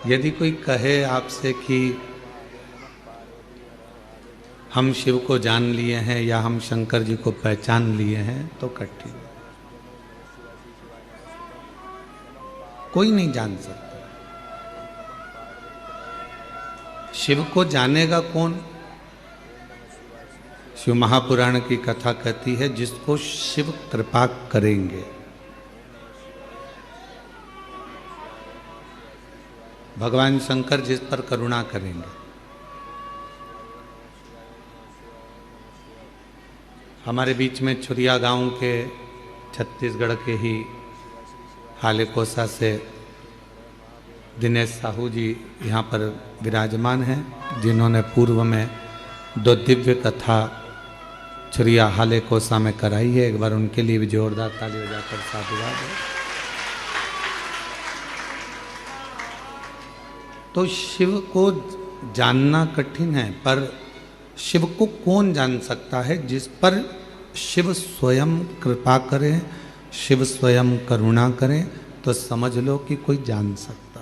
यदि कोई कहे आपसे कि हम शिव को जान लिए हैं या हम शंकर जी को पहचान लिए हैं तो कठिन, कोई नहीं जान सकता। शिव को जानेगा कौन? शिव महापुराण की कथा कहती है जिसको शिव कृपा करेंगे, भगवान शंकर जिस पर करुणा करेंगे। हमारे बीच में छुरिया गांव के छत्तीसगढ़ के ही हालेकोसा से दिनेश साहू जी यहाँ पर विराजमान हैं, जिन्होंने पूर्व में 2 दिव्य कथा छुरिया हालेकोसा में कराई है। एक बार उनके लिए भी जोरदार ताली बजाकर साधुवाद है। तो शिव को जानना कठिन है, पर शिव को कौन जान सकता है? जिस पर शिव स्वयं कृपा करे, शिव स्वयं करुणा करे, तो समझ लो कि कोई जान सकता।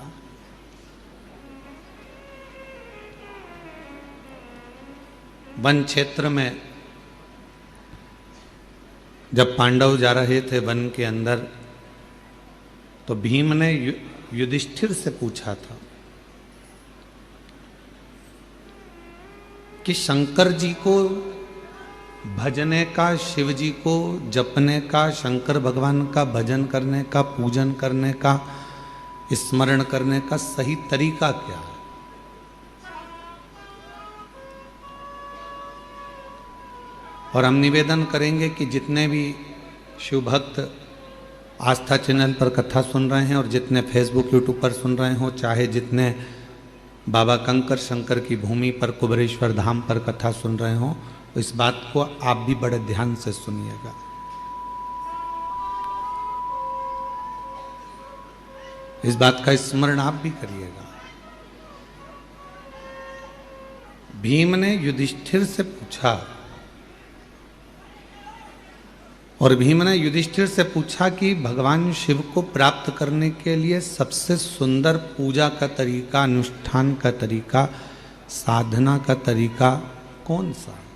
वन क्षेत्र में जब पांडव जा रहे थे वन के अंदर, तो भीम ने युधिष्ठिर से पूछा था कि शंकर जी को भजने का, शिव जी को जपने का, शंकर भगवान का भजन करने का, पूजन करने का, स्मरण करने का सही तरीका क्या है? और हम निवेदन करेंगे कि जितने भी शिव भक्त आस्था चैनल पर कथा सुन रहे हैं और जितने फेसबुक यूट्यूब पर सुन रहे हो, चाहे जितने बाबा कंकर शंकर की भूमि पर कुबेरेश्वर धाम पर कथा सुन रहे हो, इस बात को आप भी बड़े ध्यान से सुनिएगा। इस बात का स्मरण आप भी करिएगा। भीम ने युधिष्ठिर से पूछा, और भीम ने युधिष्ठिर से पूछा कि भगवान शिव को प्राप्त करने के लिए सबसे सुंदर पूजा का तरीका, अनुष्ठान का तरीका, साधना का तरीका कौन सा है?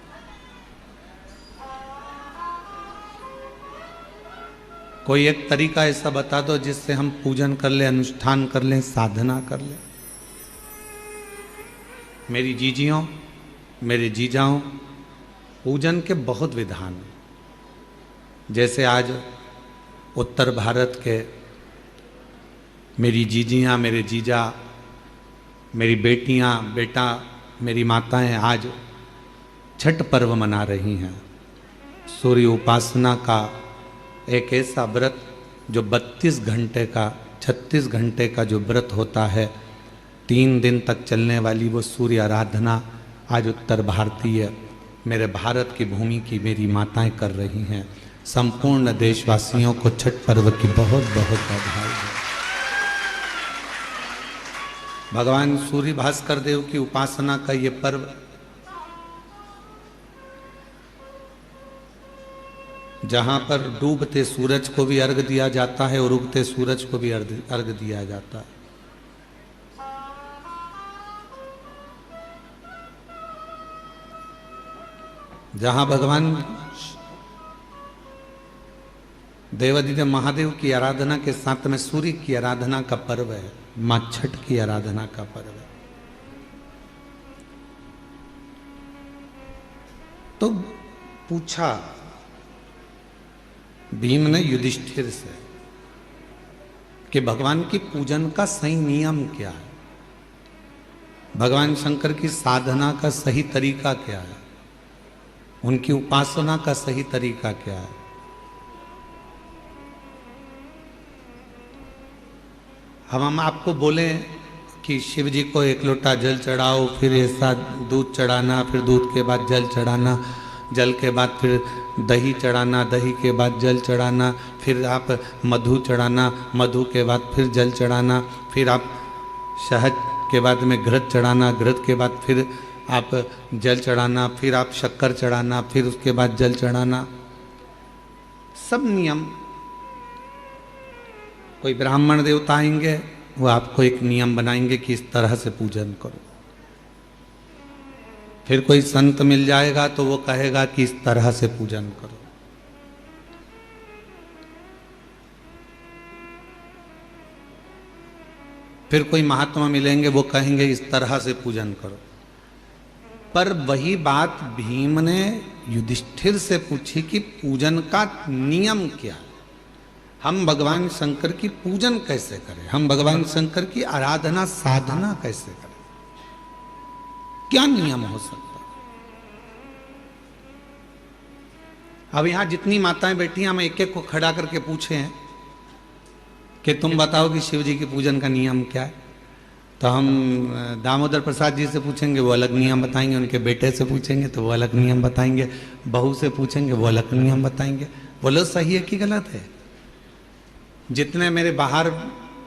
कोई एक तरीका ऐसा बता दो जिससे हम पूजन कर ले, अनुष्ठान कर ले, साधना कर ले। मेरी जीजियों, मेरे जीजाओं, पूजन के बहुत विधान हैं। जैसे आज उत्तर भारत के मेरी जीजियाँ, मेरे जीजा, मेरी बेटियाँ, बेटा, मेरी माताएं आज छठ पर्व मना रही हैं। सूर्य उपासना का एक ऐसा व्रत जो 32 घंटे का, 36 घंटे का जो व्रत होता है, 3 दिन तक चलने वाली वो सूर्य आराधना आज उत्तर भारतीय, मेरे भारत की भूमि की मेरी माताएं कर रही हैं। संपूर्ण देशवासियों को छठ पर्व की बहुत बहुत बधाई है। भगवान सूर्य भास्कर देव की उपासना का ये पर्व जहां पर डूबते सूरज को भी अर्घ दिया जाता है और उगते सूरज को भी अर्घ दिया जाता है। जहां भगवान देवादिदेव महादेव की आराधना के साथ में सूर्य की आराधना का पर्व है, मां छठ की आराधना का पर्व है। तो पूछा भीम ने युधिष्ठिर से कि भगवान की पूजन का सही नियम क्या है, भगवान शंकर की साधना का सही तरीका क्या है, उनकी उपासना का सही तरीका क्या है। हम आपको बोले कि शिव जी को 1 लोटा जल चढ़ाओ, फिर ऐसा दूध चढ़ाना, फिर दूध के बाद जल चढ़ाना, जल के बाद फिर दही चढ़ाना, दही के बाद जल चढ़ाना, फिर आप मधु चढ़ाना, मधु के बाद फिर जल चढ़ाना, फिर आप शहद के बाद में घृत चढ़ाना, घृत के बाद फिर आप जल चढ़ाना, फिर आप शक्कर चढ़ाना, फिर उसके बाद जल चढ़ाना। सब नियम। कोई ब्राह्मण देवता आएंगे वो आपको एक नियम बनाएंगे कि इस तरह से पूजन करो। फिर कोई संत मिल जाएगा तो वो कहेगा कि इस तरह से पूजन करो। फिर कोई महात्मा मिलेंगे, वो कहेंगे इस तरह से पूजन करो। पर वही बात भीम ने युधिष्ठिर से पूछी कि पूजन का नियम क्या है। हम भगवान शंकर की पूजन कैसे करें, हम भगवान शंकर की आराधना साधना कैसे करें, क्या नियम हो सकता है। अब यहां जितनी माताएं बैठी हैं, हम एक एक को खड़ा करके पूछे हैं कि तुम बताओ कि शिव जी के पूजन का नियम क्या है। तो हम दामोदर प्रसाद जी से पूछेंगे, वो अलग नियम बताएंगे। उनके बेटे से पूछेंगे तो वो अलग नियम बताएंगे। बहू से पूछेंगे, वो अलग नियम बताएंगे। बोलो सही है कि गलत है। जितने मेरे बाहर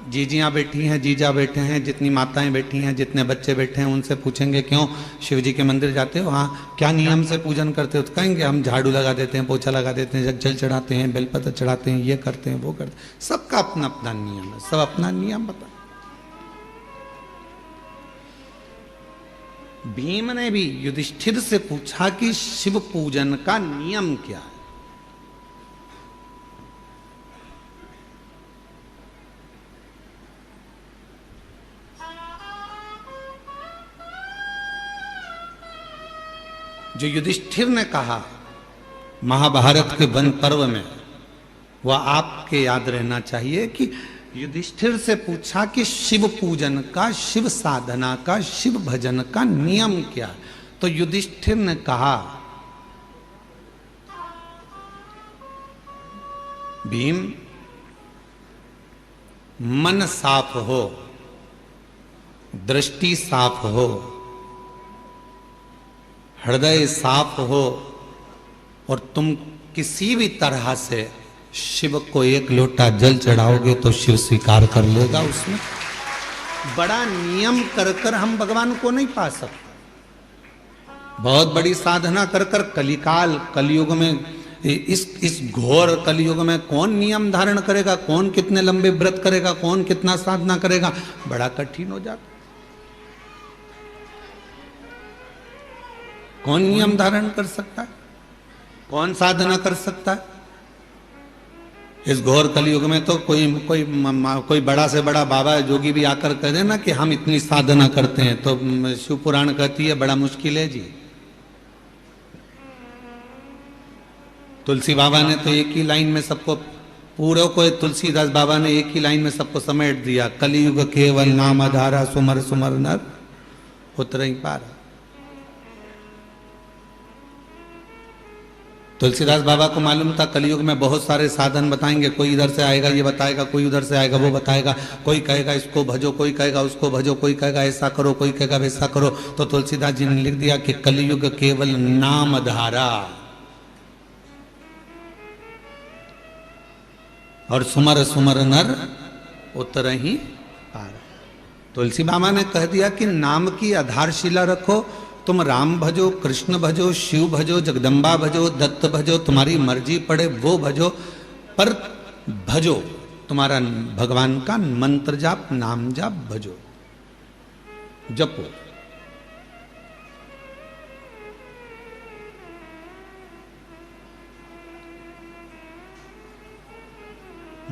जीजियाँ बैठी हैं, जीजा बैठे हैं, जितनी माताएं बैठी हैं, जितने बच्चे बैठे हैं, उनसे पूछेंगे क्यों शिव जी के मंदिर जाते हो, हाँ क्या नियम से पूजन करते हो, तो कहेंगे हम झाड़ू लगा देते हैं, पोछा लगा देते हैं, जल चढ़ाते हैं, बेलपत्र चढ़ाते हैं, ये करते हैं, वो करते हैं। सबका अपना अपना नियम है, सब अपना नियम बता। भीम ने भी युधिष्ठिर से पूछा कि शिव पूजन का नियम क्या है। जो युधिष्ठिर ने कहा महाभारत के वन पर्व में, वह आपके याद रहना चाहिए कि युधिष्ठिर से पूछा कि शिव पूजन का, शिव साधना का, शिव भजन का नियम क्या। तो युधिष्ठिर ने कहा भीम, मन साफ हो, दृष्टि साफ हो, हृदय साफ हो, और तुम किसी भी तरह से शिव को एक लोटा जल चढ़ाओगे तो शिव स्वीकार कर लेगा। उसमें बड़ा नियम कर कर हम भगवान को नहीं पा सकते। बहुत बड़ी साधना कर कर कलिकाल, कलयुग में, इस घोर कलयुग में कौन नियम धारण करेगा, कौन कितने लंबे व्रत करेगा, कौन कितना साधना करेगा, बड़ा कठिन हो जाता। कौन नियम धारण कर सकता है, कौन साधना कर सकता है। इस घोर कलयुग में तो कोई बड़ा से बड़ा बाबा जोगी भी आकर कह दे ना कि हम इतनी साधना करते हैं, तो शिव पुराण कहती है बड़ा मुश्किल है जी। तुलसी बाबा ने तो एक ही लाइन में सबको, पूरे को तुलसीदास बाबा ने एक ही लाइन में सबको समेट दिया, कलयुग केवल नाम आधारा, सुमर सुमर नर उतर ही पारा। तुलसीदास बाबा को मालूम था कलयुग में बहुत सारे साधन बताएंगे, कोई इधर से आएगा ये बताएगा, कोई उधर से आएगा वो बताएगा, कोई कहेगा इसको भजो, कोई कहेगा उसको भजो, कोई कहेगा ऐसा करो, कोई कहेगा वैसा करो। तो तुलसीदास जी ने लिख दिया कि कलयुग केवल नाम धारा और सुमर सुमर नर उतर ही पार। तुलसी बाबा ने कह दिया कि नाम की आधारशिला रखो, तुम राम भजो, कृष्ण भजो, शिव भजो, जगदम्बा भजो, दत्त भजो, तुम्हारी मर्जी पड़े वो भजो, पर भजो, तुम्हारा भगवान का मंत्र जाप, नाम जाप भजो, जपो।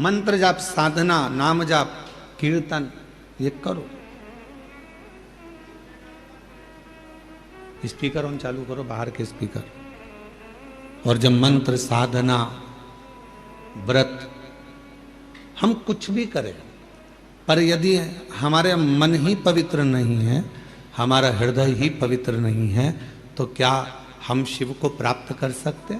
मंत्र जाप, साधना, नाम जाप, कीर्तन, ये करो। स्पीकर ऑन चालू करो, बाहर के स्पीकर। और जब मंत्र, साधना, व्रत, हम कुछ भी करें, पर यदि हमारे मन ही पवित्र नहीं है, हमारा हृदय ही पवित्र नहीं है, तो क्या हम शिव को प्राप्त कर सकते?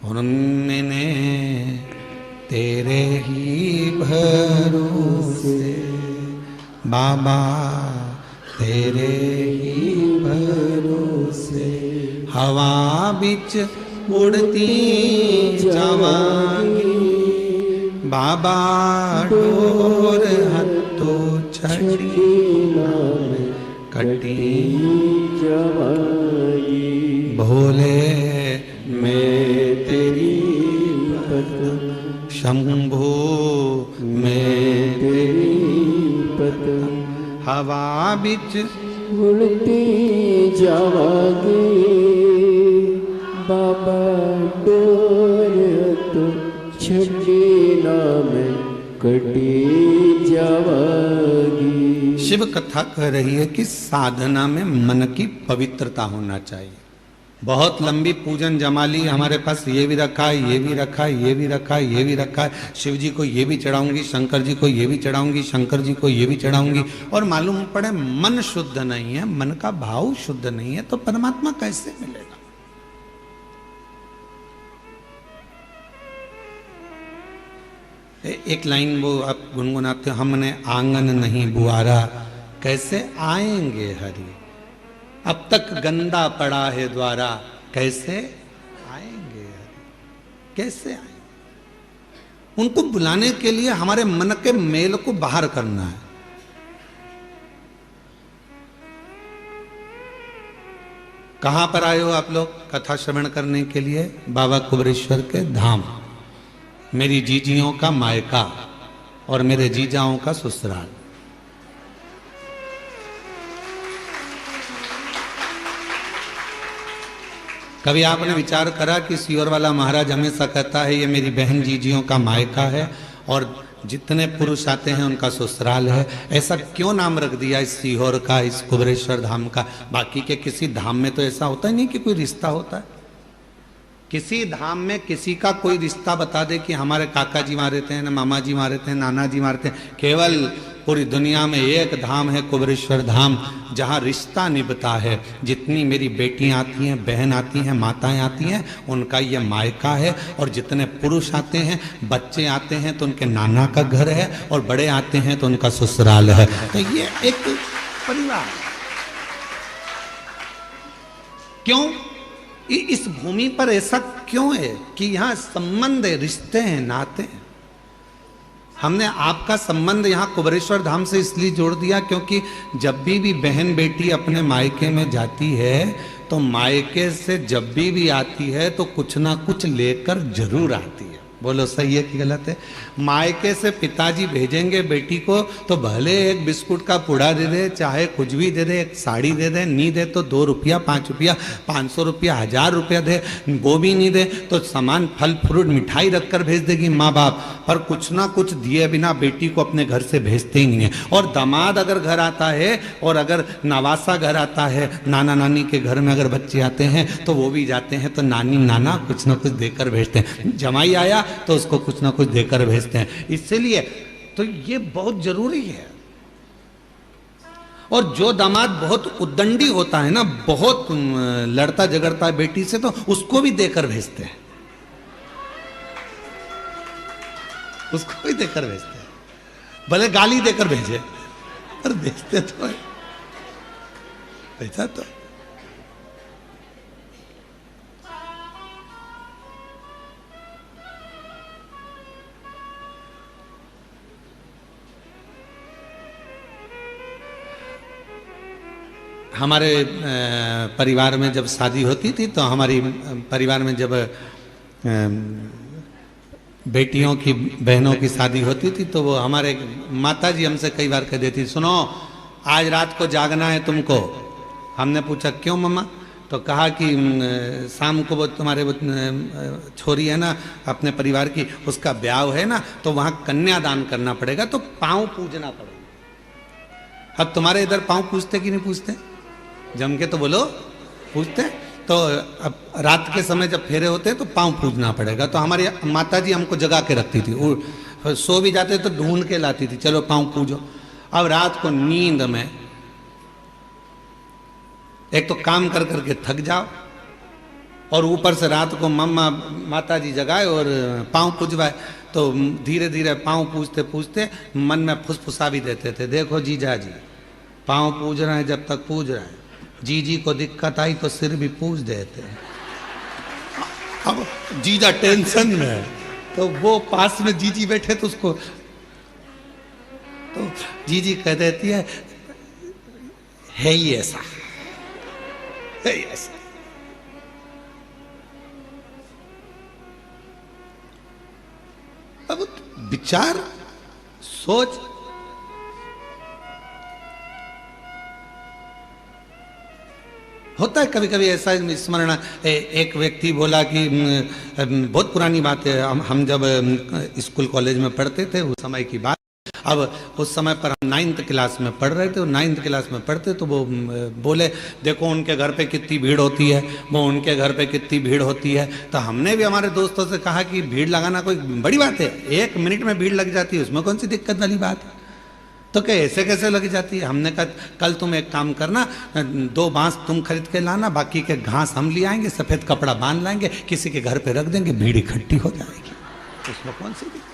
उन्होंने तेरे ही भरोसे बाबा, तेरे ही भरोसे हवा बिच उड़ती जावांगी, बाबा डोर हत्तो छड़ी कटी जावांगी, भोले मैं तेरी भक्त शंभो मैं तेरी पतंग हवा बिच उड़ती जावागे बाबा डोर तो छड़ी ना मैं कटी जावागी। शिव कथा कह रही है कि साधना में मन की पवित्रता होना चाहिए। बहुत लंबी पूजन जमाली हमारे पास, ये भी रखा है, ये भी रखा है, ये भी रखा है, ये भी रखा है, शिव जी को ये भी चढ़ाऊंगी, शंकर जी को ये भी चढ़ाऊंगी, शंकर जी को ये भी चढ़ाऊंगी, और मालूम पड़े मन शुद्ध नहीं है, मन का भाव शुद्ध नहीं है, तो परमात्मा कैसे मिलेगा? एक लाइन वो आप गुनगुनाते हो, हमने आंगन नहीं बुआरा कैसे आएंगे हरि, अब तक गंदा पड़ा है द्वारा कैसे आएंगे हरि, कैसे आएंगे? उनको बुलाने के लिए हमारे मन के मेल को बाहर करना है। कहां पर आए हो आप लोग कथा श्रवण करने के लिए? बाबा कुबरेश्वर के धाम, मेरी जीजियों का मायका और मेरे जीजाओं का ससुराल। कभी आपने विचार करा कि सीहोर वाला महाराज हमेशा कहता है ये मेरी बहन जीजियों का मायका है और जितने पुरुष आते हैं उनका ससुराल है? ऐसा क्यों नाम रख दिया इस सीहोर का, इस कुबरेश्वर धाम का? बाकी के किसी धाम में तो ऐसा होता ही नहीं कि कोई रिश्ता होता है। किसी धाम में किसी का कोई रिश्ता बता दे कि हमारे काका जी वहां रहते हैं, ना मामा जी वहां रहते हैं, नाना जी वहां रहते हैं। केवल पूरी दुनिया में एक धाम है कुबरेश्वर धाम, जहां रिश्ता निभता है। जितनी मेरी बेटियां आती हैं, बहन आती हैं, माताएं आती हैं, उनका ये मायका है। और जितने पुरुष आते हैं, बच्चे आते हैं तो उनके नाना का घर है, और बड़े आते हैं तो उनका ससुराल है। तो ये एक परिवार। क्यों इस भूमि पर ऐसा क्यों है कि यहां संबंध है, रिश्ते हैं, नाते हैं। हमने आपका संबंध यहाँ कुबरेश्वर धाम से इसलिए जोड़ दिया क्योंकि जब भी बहन बेटी अपने मायके में जाती है तो मायके से जब भी आती है तो कुछ ना कुछ लेकर जरूर आती है। बोलो सही है कि गलत है? मायके से पिताजी भेजेंगे बेटी को तो भले एक बिस्कुट का पुड़ा दे दे, चाहे कुछ भी दे दे, एक साड़ी दे दे, नहीं दे तो 2 रुपया, 5 रुपया, 500 रुपया, 1000 रुपया दे, वो भी नहीं दे तो सामान फल फ्रूट मिठाई रखकर भेज देगी माँ बाप, पर कुछ ना कुछ दिए बिना बेटी को अपने घर से भेजते ही नहीं है। और दामाद अगर घर आता है और अगर नवासा घर आता है, नाना नानी के घर में अगर बच्चे आते हैं तो वो भी जाते हैं तो नानी नाना कुछ ना कुछ देकर भेजते हैं। जमाई आया तो उसको कुछ ना कुछ देकर भेजते हैं। इसलिए तो ये बहुत जरूरी है। और जो दामाद बहुत उद्दंडी होता है ना, बहुत लड़ता झगड़ता है बेटी से, तो उसको भी देकर भेजते हैं, उसको भी देकर भेजते हैं। भले गाली देकर भेजे पर भेजते तो है, भेजा तो। हमारे परिवार में जब शादी होती थी तो हमारी परिवार में जब बेटियों की, बहनों की शादी होती थी तो वो हमारे माताजी हमसे कई बार कह देती, सुनो आज रात को जागना है तुमको। हमने पूछा क्यों मम्मा? तो कहा कि शाम को वो तुम्हारे वो छोरी है ना अपने परिवार की, उसका ब्याह है ना, तो वहाँ कन्यादान करना पड़ेगा, तो पाँव पूजना पड़ेगा। अब तुम्हारे इधर पाँव पूजते कि नहीं पूजते? जम के तो बोलो, पूजते। तो अब रात के समय जब फेरे होते तो पाँव पूजना पड़ेगा। तो हमारी माताजी हमको जगा के रखती थी, सो भी जाते तो ढूंढ के लाती थी, चलो पाँव पूजो। अब रात को नींद में एक तो काम कर करके थक जाओ और ऊपर से रात को मम्मा माताजी जगाए और पाँव पूजवाए, तो धीरे धीरे पाँव पूजते पूजते मन में फुसफुसा भी देते थे, देखो जीजा जी पाँव पूज रहे हैं, जब तक पूज रहे हैं, जीजी को दिक्कत आई तो सिर भी पूज देते हैं। अब जीजा टेंशन में है तो वो पास में जीजी बैठे तो उसको, तो जीजी कह देती है ही ऐसा, है ही ऐसा। विचार, सोच। होता है कभी कभी ऐसा स्मरण। एक व्यक्ति बोला कि बहुत पुरानी बात है, हम जब स्कूल कॉलेज में पढ़ते थे उस समय की बात। अब उस समय पर हम 9th क्लास में पढ़ रहे थे, और 9th क्लास में पढ़ते तो वो बोले देखो उनके घर पे कितनी भीड़ होती है, वो उनके घर पे कितनी भीड़ होती है। तो हमने भी हमारे दोस्तों से कहा कि भीड़ लगाना कोई बड़ी बात है, 1 मिनट में भीड़ लग जाती है, उसमें कौन सी दिक्कत वाली बात है। तो क्या ऐसे कैसे लग जाती है। हमने कहा कल तुम एक काम करना, 2 बांस तुम खरीद के लाना, बाकी के घास हम ले आएंगे, सफेद कपड़ा बांध लाएंगे, किसी के घर पे रख देंगे, भीड़ इकट्ठी हो जाएगी। उसमें कौन सी दिक्कत,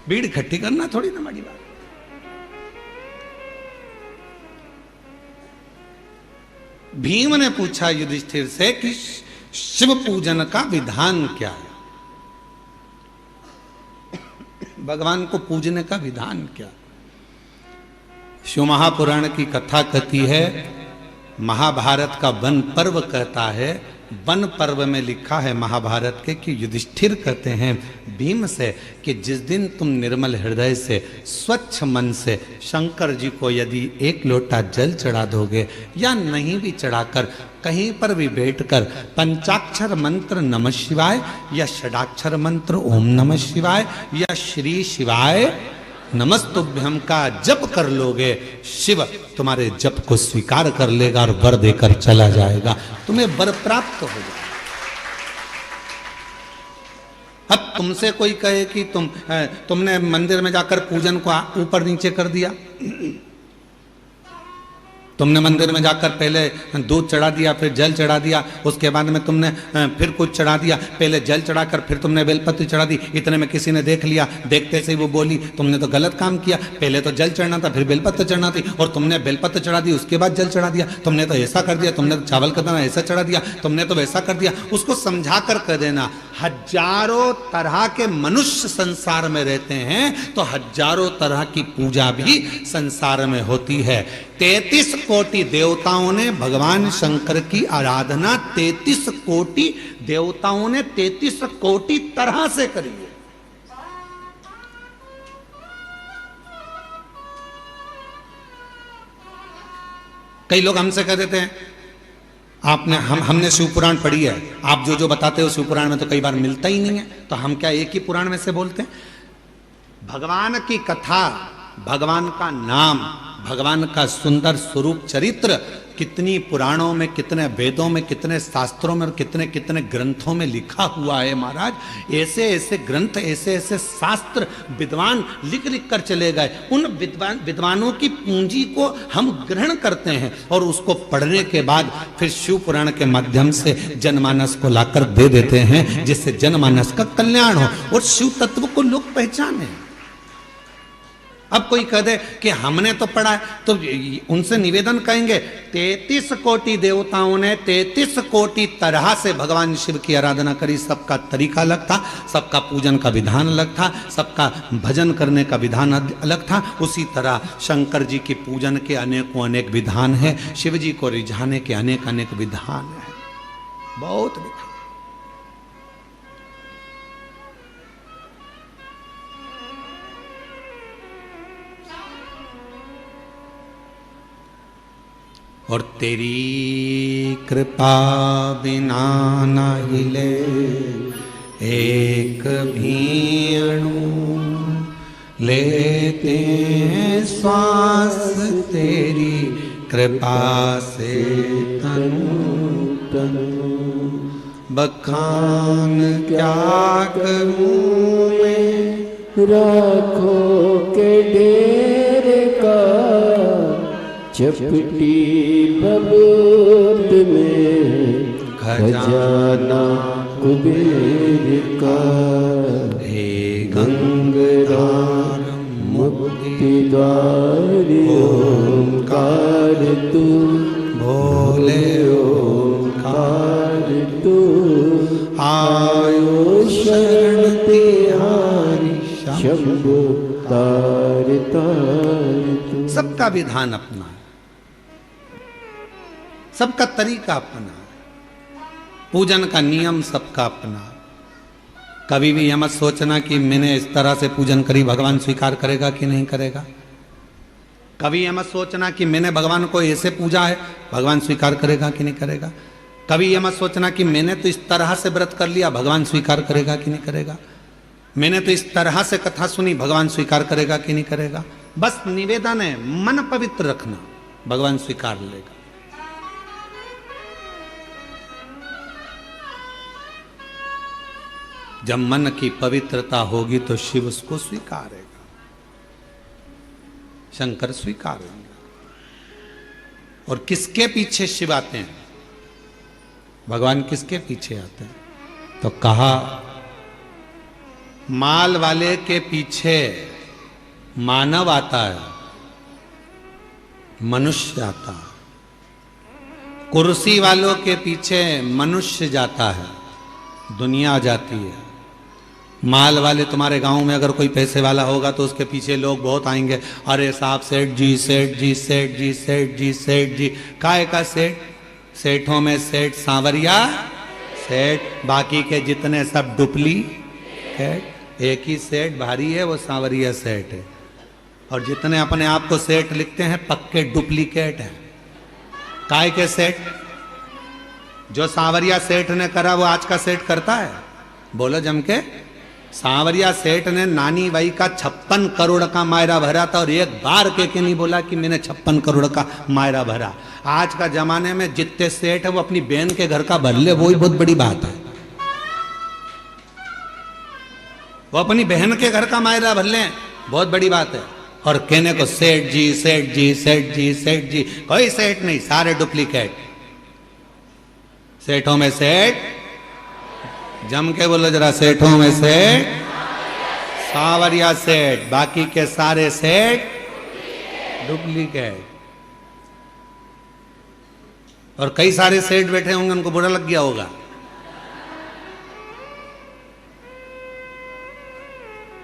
भीड़ इकट्ठी करना थोड़ी ना बड़ी बात। भीम ने पूछा युधिष्ठिर से कि शिव पूजन का विधान क्या है, भगवान को पूजने का विधान क्या। शिव महापुराण की कथा कहती है, महाभारत का वन पर्व कहता है, वन पर्व में लिखा है महाभारत के कि युधिष्ठिर कहते हैं भीम से कि जिस दिन तुम निर्मल हृदय से स्वच्छ मन से शंकर जी को यदि 1 लोटा जल चढ़ा दोगे, या नहीं भी चढ़ाकर कहीं पर भी बैठकर पंचाक्षर मंत्र नमः शिवाय, या षडाक्षर मंत्र ओम नमः शिवाय, या श्री शिवाय नमस्तुभ्यम का जप कर लोगे, शिव तुम्हारे जप को स्वीकार कर लेगा और वर देकर चला जाएगा, तुम्हें वर प्राप्त हो जाएगा। अब तुमसे कोई कहे कि तुमने मंदिर में जाकर पूजन को ऊपर नीचे कर दिया, तुमने मंदिर में जाकर पहले दूध चढ़ा दिया, फिर जल चढ़ा दिया, उसके बाद में तुमने फिर कुछ चढ़ा दिया, पहले जल चढ़ाकर फिर तुमने बेलपत्र चढ़ा दी, इतने में किसी ने देख लिया, देखते से ही वो बोली तुमने तो गलत काम किया, पहले तो जल चढ़ना था, फिर बेलपत्र चढ़ना थी, और तुमने बेलपत्र चढ़ा दी, उसके बाद जल चढ़ा दिया, तुमने तो ऐसा कर दिया, तुमने तो चावल का दाना ऐसा चढ़ा दिया, तुमने तो वैसा कर दिया। उसको समझा कर कह देना, हजारों तरह के मनुष्य संसार में रहते हैं, तो हजारों तरह की पूजा भी संसार में होती है। 33 कोटि देवताओं ने भगवान शंकर की आराधना 33 कोटि देवताओं ने 33 कोटि तरह से करी है। कई लोग हमसे कह देते हैं आपने हमने शिव पुराण पढ़ी है, आप जो जो बताते हो शिव पुराण में तो कई बार मिलता ही नहीं है, तो हम क्या एक ही पुराण में से बोलते हैं। भगवान की कथा, भगवान का नाम, भगवान का सुंदर स्वरूप चरित्र कितनी पुराणों में, कितने वेदों में, कितने शास्त्रों में और कितने कितने ग्रंथों में लिखा हुआ है महाराज। ऐसे ऐसे ग्रंथ, ऐसे ऐसे शास्त्र विद्वान लिख लिख कर चले गए। उन विद्वानों की पूंजी को हम ग्रहण करते हैं और उसको पढ़ने के बाद फिर शिव पुराण के माध्यम से जनमानस को लाकर दे देते हैं, जिससे जनमानस का कल्याण हो और शिव तत्व को लोग पहचाने। अब कोई कह दे कि हमने तो पढ़ा है, तो उनसे निवेदन कहेंगे 33 कोटि देवताओं ने 33 कोटि तरह से भगवान शिव की आराधना करी। सबका तरीका अलग था, सबका पूजन का विधान अलग था, सबका भजन करने का विधान अलग था। उसी तरह शंकर जी की पूजन के अनेकों अनेक विधान है, शिव जी को रिझाने के अनेक अनेक विधान है, बहुत विधान। और तेरी कृपा बिना न हिले एक भी अणु, लेते हैं श्वास तेरी कृपा से तनु तनु। बखान क्या करूं मैं राखो के डेरे का, चपटी बबूद में खजाना कुबेर का। हे गंगाधर मुक्ति द्वार ओंकार तू, भोले ओंकार तू। आयो शरण तिहारी शंभु तार तार तू। सबका विधान अपना है, सबका तरीका अपना है, पूजन का नियम सबका अपना है। कभी भी यह मत सोचना कि मैंने इस तरह से पूजन करी, भगवान स्वीकार करेगा कि नहीं करेगा। कभी यह मत सोचना कि मैंने भगवान को ऐसे पूजा है, भगवान स्वीकार करेगा कि नहीं करेगा। कभी यह मत सोचना कि मैंने तो इस तरह से व्रत कर लिया, भगवान स्वीकार करेगा कि नहीं करेगा। मैंने तो इस तरह से कथा सुनी, भगवान स्वीकार करेगा कि नहीं करेगा। बस निवेदन है, मन पवित्र रखना, भगवान स्वीकार लेगा। जब मन की पवित्रता होगी तो शिव उसको स्वीकारेगा, शंकर स्वीकारेंगे। और किसके पीछे शिव आते हैं, भगवान किसके पीछे आते हैं? तो कहा माल वाले के पीछे मानव आता है, मनुष्य आता है। कुर्सी वालों के पीछे मनुष्य जाता है, दुनिया जाती है। माल वाले, तुम्हारे गांव में अगर कोई पैसे वाला होगा तो उसके पीछे लोग बहुत आएंगे, अरे साहब सेठ जी, सेठ जी, सेठ जी, सेठ जी, सेठ जी। काय का सेठ? सेठों में सेठ सांवरिया सेठ, बाकी के जितने सब डुप्लीकेट। एक ही सेठ भारी है, वो सांवरिया सेठ है। और जितने अपने आप को सेठ लिखते हैं, पक्के डुप्लीकेट हैं। काय के सेठ? जो सांवरिया सेठ ने करा वो आज का सेठ करता है? बोलो जम के। सांवरिया सेठ ने नानी बाई का 56 करोड़ का मायरा भरा था, और एक बार के नहीं बोला कि मैंने 56 करोड़ का मायरा भरा। आज का जमाने में जितने सेठ है वो अपनी बहन के घर का भर ले, वही बहुत बड़ी बात है। वो अपनी बहन के घर का मायरा भर ले, बहुत बड़ी बात है। और कहने को सेठ जी, सेठ जी, सेठ जी, सेठ जी। कोई सेठ नहीं, सारे डुप्लीकेट। सेठों में सेठ, जम के बोलो जरा, सेठों में सेठ सांवरिया सेठ, बाकी के सारे सेठ डुप्लीकेट। और कई सारे सेठ बैठे होंगे, उनको बुरा लग गया होगा।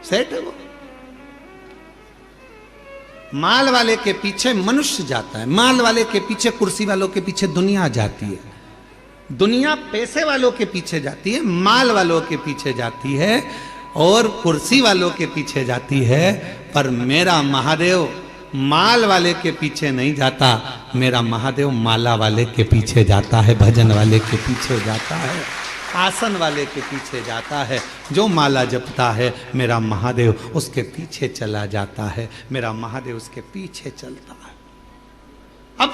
सेठ है वो। माल वाले के पीछे मनुष्य जाता है, माल वाले के पीछे, कुर्सी वालों के पीछे दुनिया जाती है। दुनिया पैसे वालों के पीछे जाती है, माल वालों के पीछे जाती है, और कुर्सी वालों के पीछे जाती है। पर मेरा महादेव माल वाले के पीछे नहीं जाता, मेरा महादेव माला वाले के पीछे जाता है, भजन वाले के पीछे जाता है, आसन वाले के पीछे जाता है। जो माला जपता है मेरा महादेव उसके पीछे चला जाता है, मेरा महादेव उसके पीछे चलता है। अब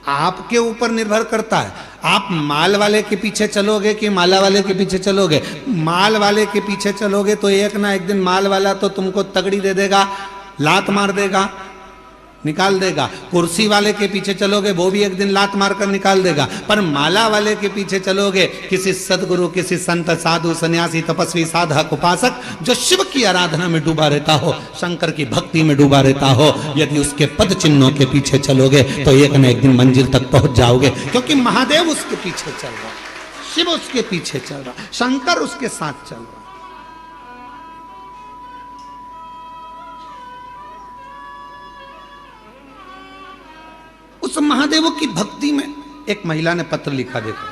आपके ऊपर निर्भर करता है, आप माल वाले के पीछे चलोगे कि माला वाले के पीछे चलोगे। माल वाले के पीछे चलोगे तो एक ना एक दिन माल वाला तो तुमको तगड़ी दे देगा, लात मार देगा, निकाल देगा। कुर्सी वाले के पीछे चलोगे, वो भी एक दिन लात मारकर निकाल देगा। पर माला वाले के पीछे चलोगे, किसी सदगुरु, किसी संत, साधु, सन्यासी, तपस्वी, साधक, उपासक, जो शिव की आराधना में डूबा रहता हो, शंकर की भक्ति में डूबा रहता हो, यदि उसके पद चिन्हों के पीछे चलोगे तो एक न एक दिन मंजिल तक पहुंच जाओगे। क्योंकि महादेव उसके पीछे चल रहा, शिव उसके पीछे चल रहा, शंकर उसके साथ चल रहा। उस महादेव की भक्ति में एक महिला ने पत्र लिखा, देखो।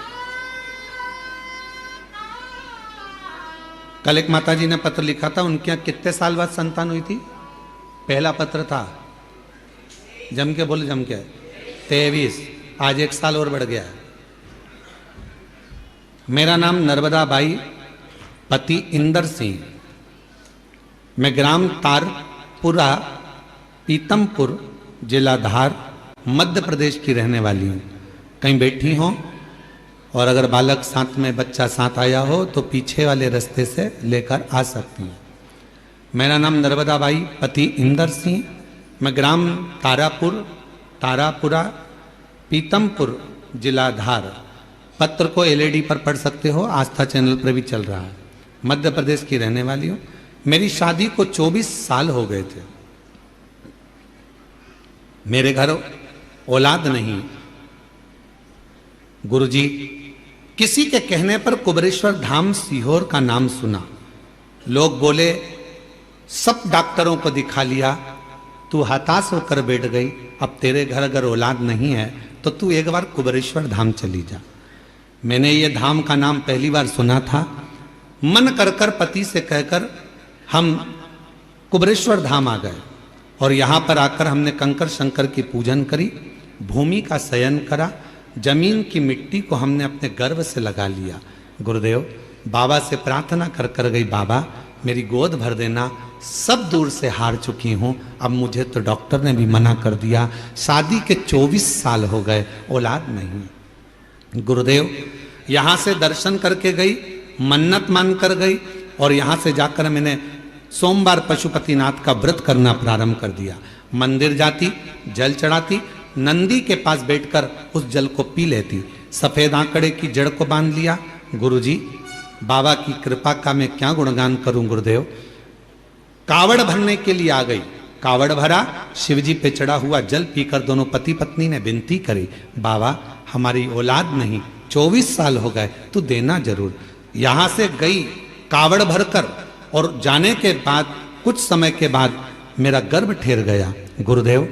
कल एक माता जी ने पत्र लिखा था, उनके यहां कितने साल बाद संतान हुई थी? पहला पत्र था, जम के बोले, जम के 23, आज 1 साल और बढ़ गया है। मेरा नाम नर्मदा बाई, पति इंदर सिंह, मैं ग्राम तारपुरा, पीतमपुर, जिला धार, मध्य प्रदेश की रहने वाली हूँ। कहीं बैठी हो और अगर बालक साथ में, बच्चा साथ आया हो तो पीछे वाले रास्ते से लेकर आ सकती हूँ। मेरा नाम नर्मदा बाई, पति इंदर सिंह, मैं ग्राम तारापुरा, पीतमपुर, जिला धार। पत्र को एलईडी पर पढ़ सकते हो, आस्था चैनल पर भी चल रहा है। मध्य प्रदेश की रहने वाली हूँ। मेरी शादी को 24 साल हो गए थे। मेरे घर औलाद नहीं। गुरुजी, किसी के कहने पर कुबेरेश्वर धाम सीहोर का नाम सुना। लोग बोले, सब डॉक्टरों को दिखा लिया, तू हताश होकर बैठ गई, अब तेरे घर अगर औलाद नहीं है तो तू एक बार कुबेरेश्वर धाम चली जा। मैंने ये धाम का नाम पहली बार सुना था, मन कर कर पति से कहकर हम कुबरेश्वर धाम आ गए और यहाँ पर आकर हमने कंकर शंकर की पूजन करी, भूमि का शयन करा, जमीन की मिट्टी को हमने अपने गर्भ से लगा लिया। गुरुदेव बाबा से प्रार्थना कर कर गई, बाबा मेरी गोद भर देना, सब दूर से हार चुकी हूँ, अब मुझे तो डॉक्टर ने भी मना कर दिया, शादी के 24 साल हो गए, औलाद नहीं। गुरुदेव यहाँ से दर्शन करके गई, मन्नत मान कर गई और यहाँ से जाकर मैंने सोमवार पशुपतिनाथ का व्रत करना प्रारंभ कर दिया। मंदिर जाती, जल चढ़ाती, नंदी के पास बैठकर उस जल को पी लेती, सफेद आंकड़े की जड़ को बांध लिया। गुरुजी बाबा की कृपा का मैं क्या गुणगान करूं गुरुदेव। कावड़ भरने के लिए आ गई, कावड़ भरा, शिवजी पे चढ़ा हुआ जल पीकर दोनों पति पत्नी ने विनती करी, बाबा हमारी औलाद नहीं, 24 साल हो गए, तू देना जरूर। यहां से गई कावड़ भरकर और जाने के बाद कुछ समय के बाद मेरा गर्भ ठेर गया। गुरुदेव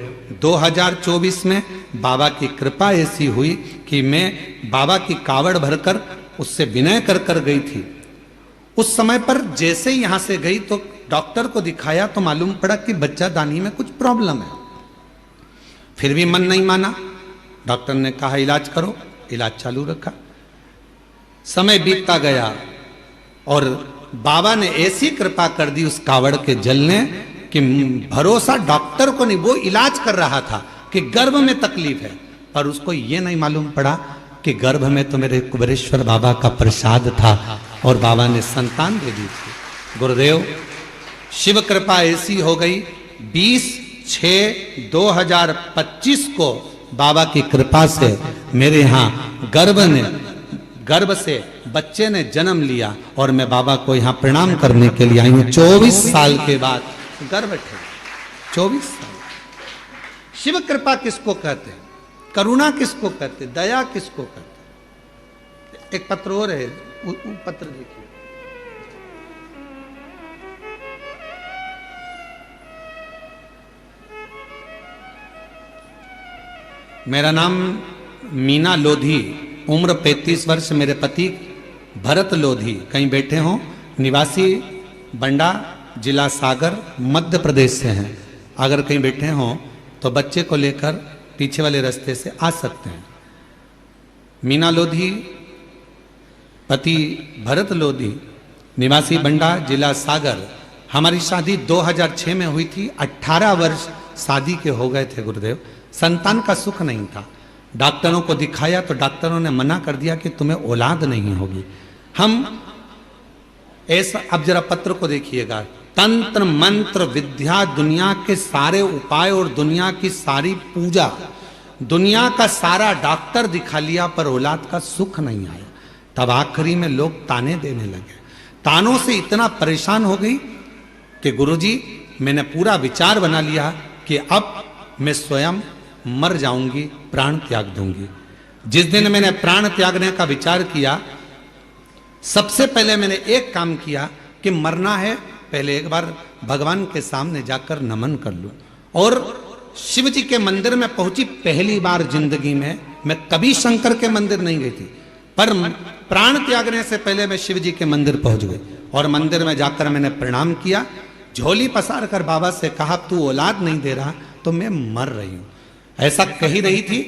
2024 में बाबा की कृपा ऐसी हुई कि मैं बाबा की कावड़ भरकर उससे विनय कर कर गई थी। उस समय पर जैसे ही यहां से गई तो डॉक्टर को दिखाया तो मालूम पड़ा कि बच्चा दानी में कुछ प्रॉब्लम है। फिर भी मन नहीं माना, डॉक्टर ने कहा इलाज करो, इलाज चालू रखा। समय बीतता गया और बाबा ने ऐसी कृपा कर दी उस कावड़ के जल ने कि भरोसा डॉक्टर को नहीं, वो इलाज कर रहा था कि गर्भ में तकलीफ है, पर उसको ये नहीं मालूम पड़ा कि गर्भ में तो मेरे कुबरेश्वर बाबा का प्रसाद था और बाबा ने संतान दे दी थी। गुरुदेव शिव कृपा ऐसी हो गई, 20/6/2025 को बाबा की कृपा से मेरे यहाँ गर्भ से बच्चे ने जन्म लिया और मैं बाबा को यहाँ प्रणाम करने के लिए आई हूँ। 24 साल के बाद गर्भ ठेरा, 24 साल। शिव कृपा किसको कहते हैं, करुणा किसको कहते, दया किसको कहते। एक पत्र और है, वो पत्र देखिए। मेरा नाम मीना लोधी, उम्र 35 वर्ष, मेरे पति भरत लोधी कहीं बैठे हों, निवासी बंडा, जिला सागर, मध्य प्रदेश से हैं। अगर कहीं बैठे हों तो बच्चे को लेकर पीछे वाले रास्ते से आ सकते हैं। मीना लोधी, पति भरत लोधी, निवासी बंडा, जिला सागर। हमारी शादी 2006 में हुई थी, 18 वर्ष शादी के हो गए थे गुरुदेव। संतान का सुख नहीं था, डॉक्टरों को दिखाया तो डॉक्टरों ने मना कर दिया कि तुम्हें औलाद नहीं होगी। हम ऐसा, अब जरा पत्र को देखिएगा, तंत्र मंत्र विद्या, दुनिया के सारे उपाय और दुनिया की सारी पूजा, दुनिया का सारा डॉक्टर दिखा लिया पर औलाद का सुख नहीं आया। तब आखिरी में लोग ताने देने लगे, तानों से इतना परेशान हो गई कि गुरुजी मैंने पूरा विचार बना लिया कि अब मैं स्वयं मर जाऊंगी, प्राण त्याग दूंगी। जिस दिन मैंने प्राण त्यागने का विचार किया, सबसे पहले मैंने एक काम किया कि मरना है, पहले एक बार भगवान के सामने जाकर नमन कर लूं। और शिव जी के मंदिर में पहुंची, पहली बार जिंदगी में। मैं कभी शंकर के मंदिर नहीं गई थी, पर प्राण त्यागने से पहले मैं शिव जी के मंदिर पहुंच गई और मंदिर में जाकर मैंने प्रणाम किया, झोली पसार कर बाबा से कहा तू औलाद नहीं दे रहा तो मैं मर रही हूं। ऐसा कही रही थी।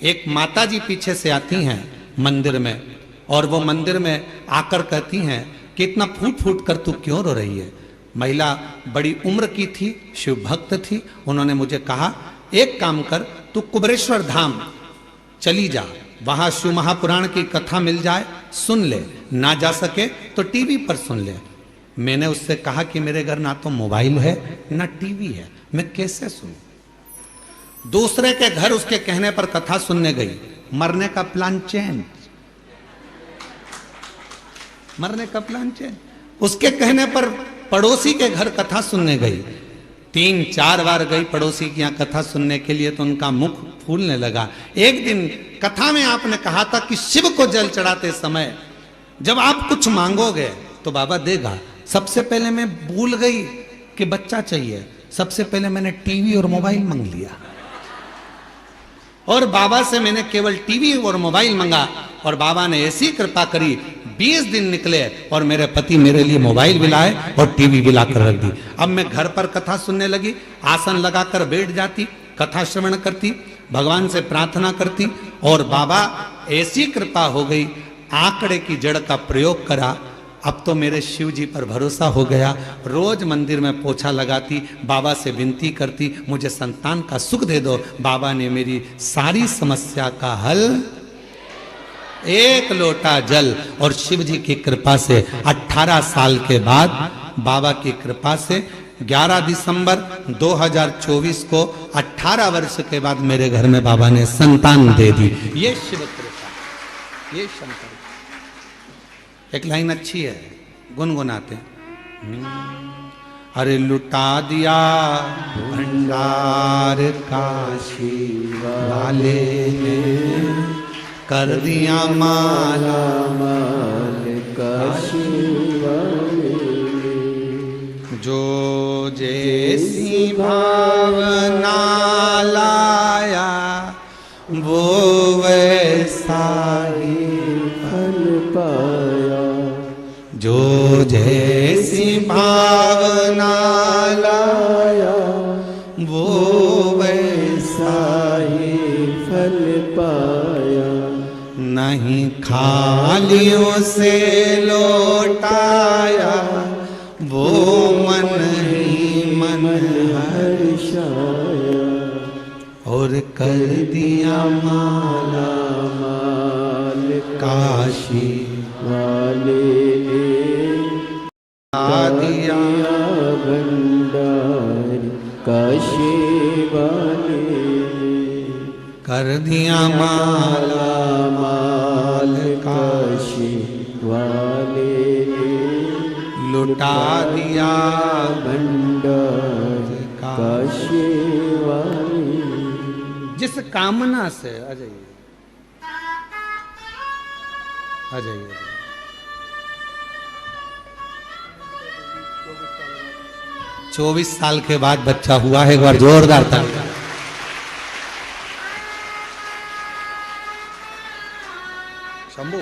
एक माता जी पीछे से आती हैं मंदिर में और वो मंदिर में आकर कहती हैं कि इतना फूट फूट कर तू क्यों रो रही है। महिला बड़ी उम्र की थी, शिव भक्त थी। उन्होंने मुझे कहा एक काम कर, तू कुबरेश्वर धाम चली जा, वहां शिव महापुराण की कथा मिल जाए, सुन ले, ना जा सके तो टीवी पर सुन ले। मैंने उससे कहा कि मेरे घर ना तो मोबाइल है ना टीवी है, मैं कैसे सुनूं। दूसरे के घर उसके कहने पर कथा सुनने गई, मरने का प्लान चेंज, मरने का प्लान चेंज। उसके कहने पर पड़ोसी के घर कथा सुनने गई, 3-4 बार गई पड़ोसी के यहाँ कथा सुनने के लिए तो उनका मुख फूलने लगा। एक दिन कथा में आपने कहा था कि शिव को जल चढ़ाते समय जब आप कुछ मांगोगे तो बाबा देगा। सबसे पहले मैं भूल गई कि बच्चा चाहिए, सबसे पहले मैंने टीवी और मोबाइल मांग लिया और बाबा से मैंने केवल टीवी और मोबाइल मांगा और बाबा ने ऐसी कृपा करी, 20 दिन निकले और मेरे पति मेरे लिए मोबाइल भी लाए और टीवी भी लाकर रख दी। अब मैं घर पर कथा सुनने लगी, आसन लगाकर बैठ जाती, कथा श्रवण करती, भगवान से प्रार्थना करती और बाबा ऐसी कृपा हो गई, आंकड़े की जड़ का प्रयोग करा। अब तो मेरे शिव जी पर भरोसा हो गया। रोज मंदिर में पोछा लगाती, बाबा से विनती करती, मुझे संतान का सुख दे दो। बाबा ने मेरी सारी समस्या का हल, एक लोटा जल। और शिव जी की कृपा से 18 साल के बाद, बाबा की कृपा से 11 दिसंबर 2024 को 18 वर्ष के बाद मेरे घर में बाबा ने संतान दे दी। ये शिव कृपा, ये शंकर। एक लाइन अच्छी है, गुनगुनाते हैं। अरे लुटा दिया भंडार काशी वाले ने, कर दिया माला माल काशी वाले, जो जैसी भावना लाया वो वैसा ही फल पाया, जो जैसी भावना लाया वो वैसा ही फल पाया, नहीं खालियों से लौटाया वो मन ही मन हर्षाया, और कर दिया माला माल काशी वाले आ दिया भंडार काशी वाले, कर दिया माला माल काशी वाले, लुटा दिया भंडार काशी वाले। जिस कामना से, आ जाइए आ जाइए, 24 साल के बाद बच्चा हुआ है। एक बार जोरदार ताली। शंभू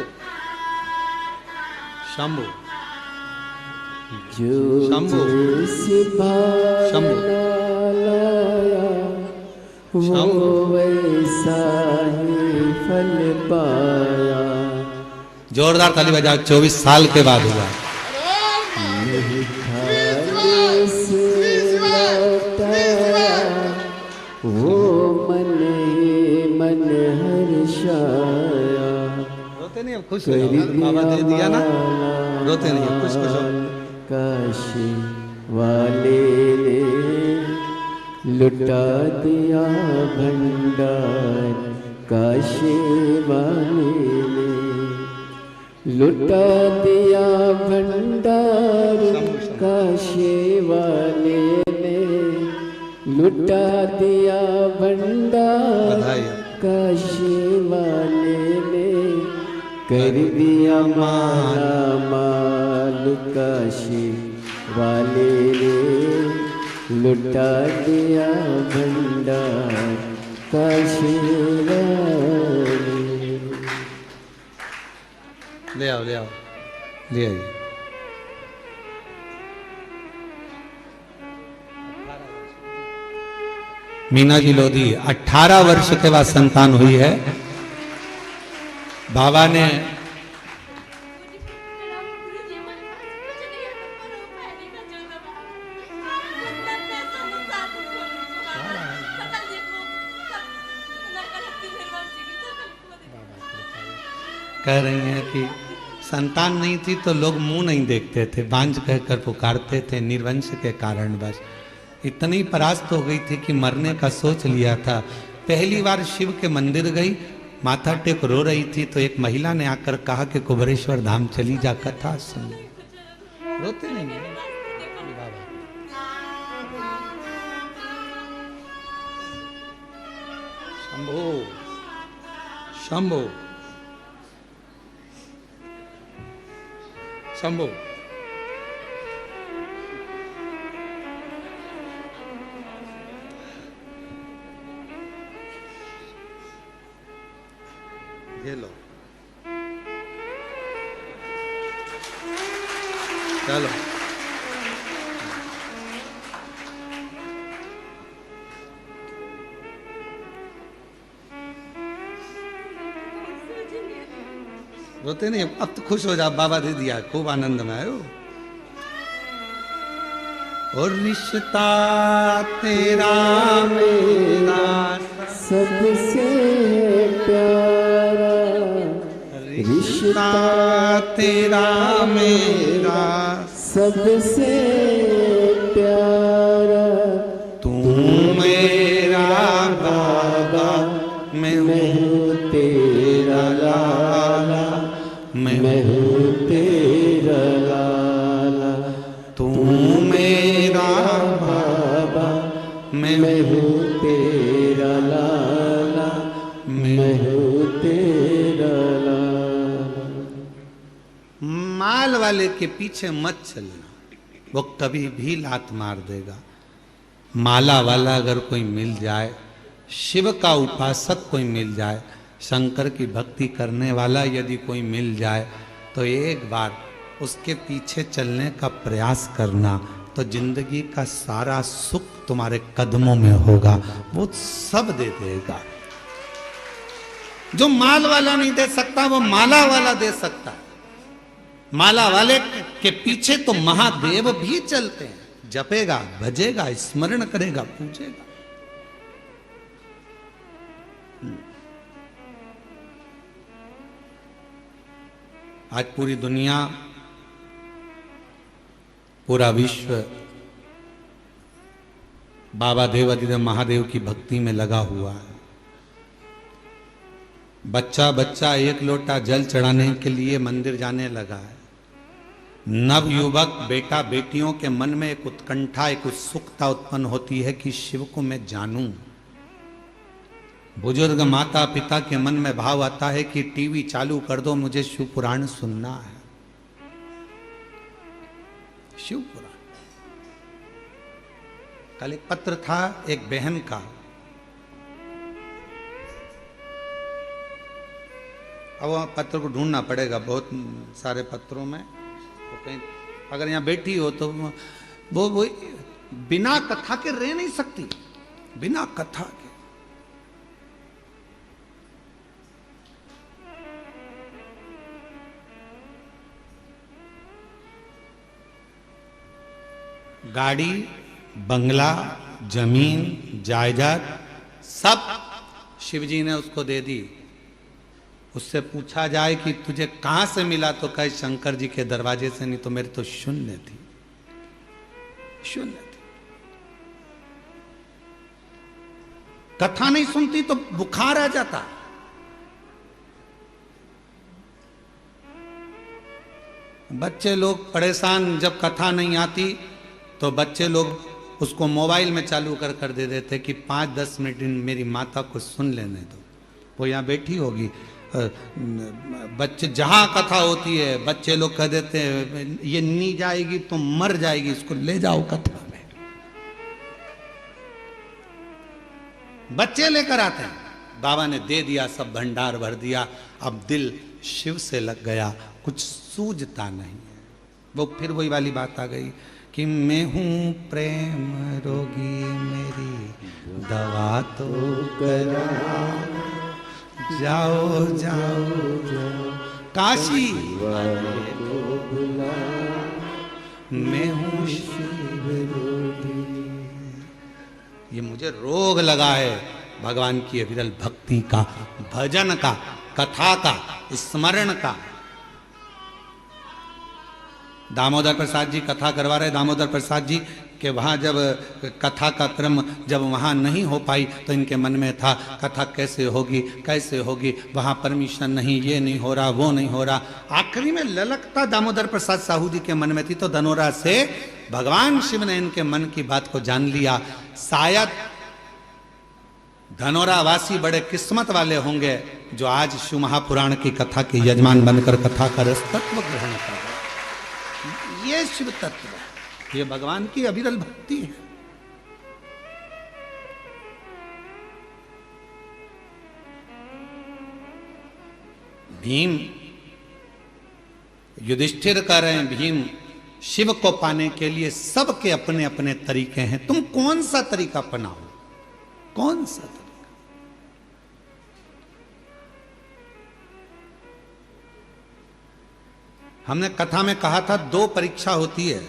शंभू जो शंभू जैसी भावना लाया वो वैसा ही फल पाया, जोरदार ताली बजाओ। 24 साल के बाद हुआ। खाली से लौटाया वो मन ही मन हर्षाया, रोते नहीं, अब खुश हो जाओ, बाबा दे दिया ना, रोते नहीं, अब खुश खुश हो। काशी वाले ने लुटा दिया भंडार काशी वाले ने, लुटा दिया भंडार काशी वाले ने, लुटा दिया भंडार काशी वाले ने, कर दिया माला माल काशी वाले ने, लुटा दिया भंडार काशी वाले। ले आओ ले आओ, ले आइए। मीना जी लोधी 18 वर्ष के बाद संतान हुई है। बाबा ने कह रही हैं कि संतान नहीं थी तो लोग मुंह नहीं देखते थे, बांझ कहकर पुकारते थे निर्वंश के कारण। बस इतनी परास्त हो गई थी कि मरने का सोच लिया था। पहली बार शिव के मंदिर गई, माथा टेक रो रही थी तो एक महिला ने आकर कहा कि कुबरेश्वर धाम चली जा, कथा सुन। रोते नहीं है शंभो शंभो शंभो। ये लो चलो रोते नहीं, अब तो खुश हो जा, बाबा दे दिया, खूब आनंद में आयो। और रिश्ता तेरा मेरा सबसे प्यारा, रिश्ता तेरा मेरा सबसे प्यारा, तू मेरा बाबा, मैं हूँ तेरा लाला, मैं हूँ तेरा लाला, तू मेरा बाबा, मैं मैं हूँ तेरा लाला, मैं हूँ तेरा लाला। माल वाले के पीछे मत चलना, वो कभी भी लात मार देगा। माला वाला अगर कोई मिल जाए, शिव का उपासक कोई मिल जाए, शंकर की भक्ति करने वाला यदि कोई मिल जाए, तो एक बार उसके पीछे चलने का प्रयास करना, तो जिंदगी का सारा सुख तुम्हारे कदमों में होगा, वो सब दे देगा। जो माल वाला नहीं दे सकता, वो माला वाला दे सकता है। माला वाले के पीछे तो महादेव भी चलते हैं, जपेगा, भजेगा, स्मरण करेगा, पूजेगा। आज पूरी दुनिया, पूरा विश्व बाबा देव अधिदेव महादेव की भक्ति में लगा हुआ है। बच्चा बच्चा एक लोटा जल चढ़ाने के लिए मंदिर जाने लगा है। नव युवक बेटा बेटियों के मन में एक उत्कंठा, एक उत्सुकता उत्पन्न होती है कि शिव को मैं जानूं। बुजुर्ग माता पिता के मन में भाव आता है कि टीवी चालू कर दो, मुझे शिव पुराण सुनना है। शिव पुराण। कल एक पत्र था एक बहन का, अब वह पत्र को ढूंढना पड़ेगा बहुत सारे पत्रों में, तो कहीं अगर यहाँ बैठी हो तो वो बिना कथा के रह नहीं सकती, बिना कथा के। गाड़ी, बंगला, जमीन, जायदाद सब शिवजी ने उसको दे दी। उससे पूछा जाए कि तुझे कहां से मिला, तो कहे शंकर जी के दरवाजे से, नहीं तो मेरी तो शून्य थी, शून्य थी। कथा नहीं सुनती तो बुखार आ जाता। बच्चे लोग परेशान, जब कथा नहीं आती तो बच्चे लोग उसको मोबाइल में चालू कर दे देते कि 5-10 मिनट मेरी माता को सुन लेने दो। वो यहाँ बैठी होगी, बच्चे जहां कथा होती है बच्चे लोग कह देते हैं ये नहीं जाएगी तो मर जाएगी, इसको ले जाओ कथा में। बच्चे लेकर आते हैं, बाबा ने दे दिया, सब भंडार भर दिया। अब दिल शिव से लग गया, कुछ सूझता नहीं है। वो फिर वही वाली बात आ गई कि मैं हूं प्रेम रोगी, मेरी दवा तो करा, जाओ जाओ जाओ काशी वाले को बुला, मैं हूं शिव रोगी। ये मुझे रोग लगा है भगवान की अविरल भक्ति का, भजन का, कथा का, स्मरण का। दामोदर प्रसाद जी कथा करवा रहे, दामोदर प्रसाद जी के वहाँ जब कथा का क्रम जब वहाँ नहीं हो पाई तो इनके मन में था कथा कैसे होगी, कैसे होगी, वहाँ परमिशन नहीं, ये नहीं हो रहा, वो नहीं हो रहा। आखिरी में ललकता दामोदर प्रसाद साहू जी के मन में थी, तो धनोरा से भगवान शिव ने इनके मन की बात को जान लिया। शायद धनोरा वासी बड़े किस्मत वाले होंगे जो आज शिव महापुराण की कथा के यजमान बनकर कथा का रस तत्व ग्रहण कर रहे। ये शिव तत्व है, ये भगवान की अविरल भक्ति है। भीम युधिष्ठिर कह रहे हैं, भीम शिव को पाने के लिए सबके अपने अपने तरीके हैं। तुम कौन सा तरीका अपनाओ? कौन सा तरीका? हमने कथा में कहा था 2 परीक्षा होती है।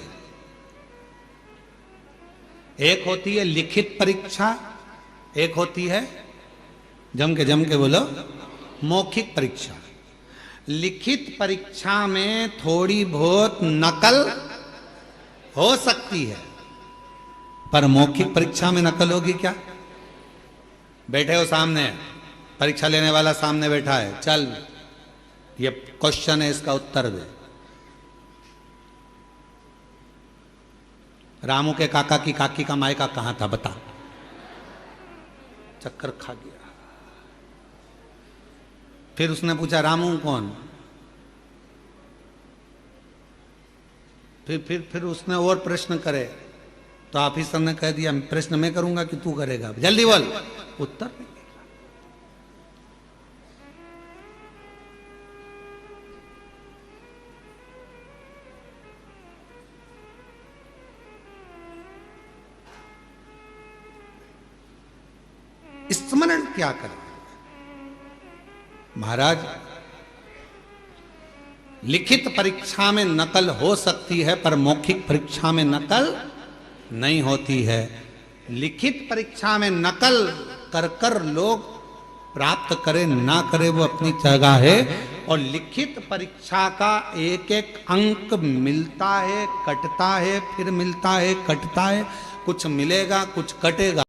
एक होती है लिखित परीक्षा, एक होती है जम के बोलो मौखिक परीक्षा। लिखित परीक्षा में थोड़ी बहुत नकल हो सकती है, पर मौखिक परीक्षा में नकल होगी क्या? बैठे हो सामने, परीक्षा लेने वाला सामने बैठा है, चल ये क्वेश्चन है, इसका उत्तर दे। रामू के काका की काकी का मायका कहां था बता? चक्कर खा गया। फिर उसने पूछा रामू कौन? फिर उसने और प्रश्न करे तो ऑफिसर ने कह दिया प्रश्न मैं करूंगा कि तू करेगा? जल्दी बोल। उत्तर नहीं। स्मरण क्या करें महाराज? लिखित परीक्षा में नकल हो सकती है, पर मौखिक परीक्षा में नकल नहीं होती है। लिखित परीक्षा में नकल कर कर लोग प्राप्त करे ना करे वो अपनी जगह है, और लिखित परीक्षा का एक एक अंक मिलता है, कटता है, फिर मिलता है, कटता है। कुछ मिलेगा, कुछ कटेगा।